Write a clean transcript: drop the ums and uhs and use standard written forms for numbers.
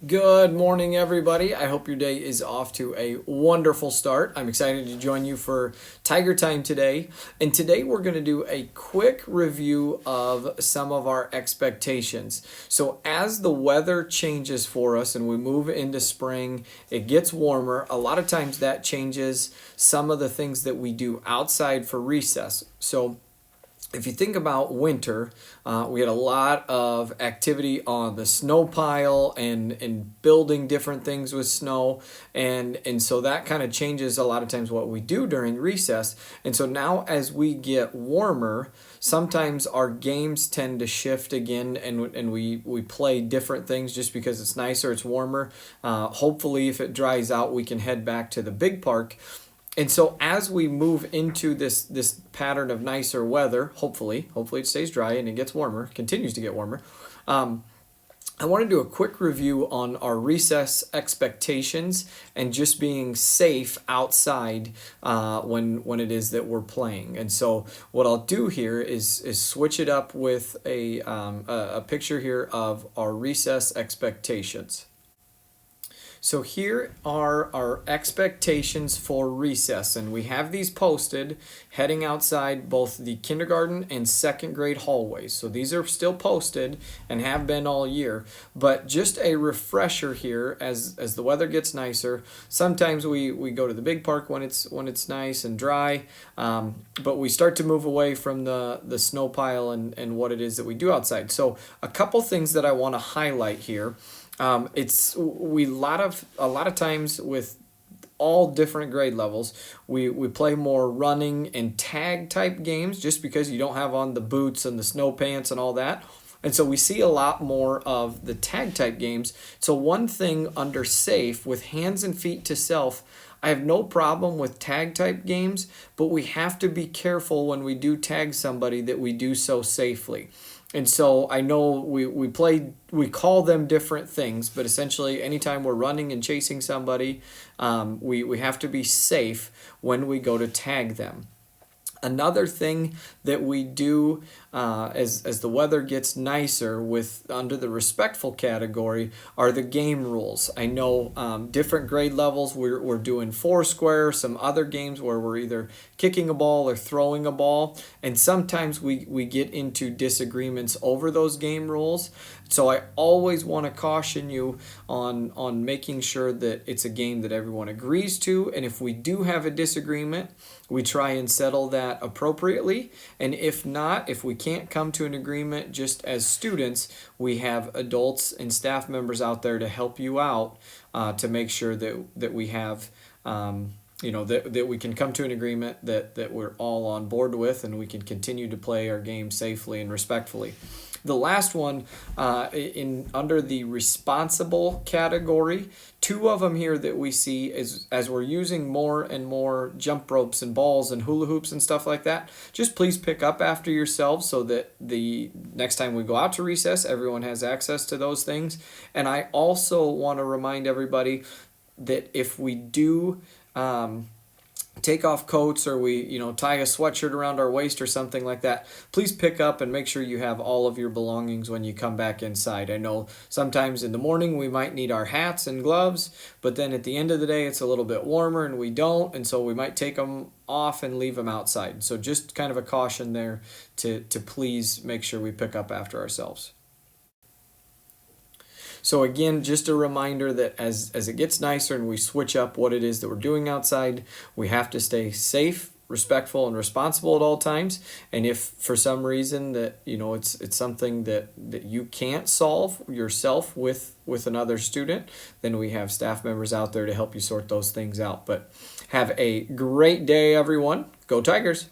Good morning, everybody. I hope your day is off to a wonderful start. I'm excited to join you for Tiger Time today. And today we're going to do a quick review of some of our expectations. So, as the weather changes for us and we move into spring, it gets warmer. A lot of times that changes some of the things that we do outside for recess. So, if you think about winter, we had a lot of activity on the snow pile and building different things with snow. And so that kind of changes a lot of times what we do during recess. And so now as we get warmer, sometimes our games tend to shift again and we play different things just because it's nicer, it's warmer. Hopefully, if it dries out, we can head back to the big park. And so as we move into this pattern of nicer weather, hopefully it stays dry and it gets warmer, continues to get warmer. I want to do a quick review on our recess expectations and just being safe outside when it is that we're playing. And so what I'll do here is switch it up with a picture here of our recess expectations. So here are our expectations for recess, and we have these posted heading outside both the kindergarten and second grade hallways. So these are still posted and have been all year, but just a refresher here as the weather gets nicer. Sometimes we go to the big park when it's nice and dry, but we start to move away from the snow pile and what it is that we do outside. So a couple things that I want to highlight here. A lot of times with all different grade levels, we play more running and tag type games just because you don't have on the boots and the snow pants and all that. And so we see a lot more of the tag type games. So one thing under safe with hands and feet to self, I have no problem with tag type games, but we have to be careful when we do tag somebody that we do so safely. And so I know we call them different things, but essentially anytime we're running and chasing somebody, we have to be safe when we go to tag them. Another thing that we do as the weather gets nicer with under the respectful category are the game rules. I know different grade levels we're doing Foursquare, some other games where we're either kicking a ball or throwing a ball, and sometimes we get into disagreements over those game rules. So I always want to caution you on making sure that it's a game that everyone agrees to, and if we do have a disagreement, we try and settle that appropriately. And if not, if we can't come to an agreement just as students, we have adults and staff members out there to help you out to make sure that we have that we can come to an agreement that we're all on board with and we can continue to play our game safely and respectfully. The last one under the responsible category, two of them here that we see is as we're using more and more jump ropes and balls and hula hoops and stuff like that, just please pick up after yourselves so that the next time we go out to recess, everyone has access to those things. And I also want to remind everybody that if we do take off coats or we tie a sweatshirt around our waist or something like that, please pick up and make sure you have all of your belongings when you come back inside. I know sometimes in the morning we might need our hats and gloves, but then at the end of the day it's a little bit warmer and we don't, and so we might take them off and leave them outside. So just kind of a caution there to please make sure we pick up after ourselves. So again, just a reminder that as it gets nicer and we switch up what it is that we're doing outside, we have to stay safe, respectful, and responsible at all times. And if for some reason that it's something that you can't solve yourself with another student, then we have staff members out there to help you sort those things out. But have a great day, everyone. Go Tigers!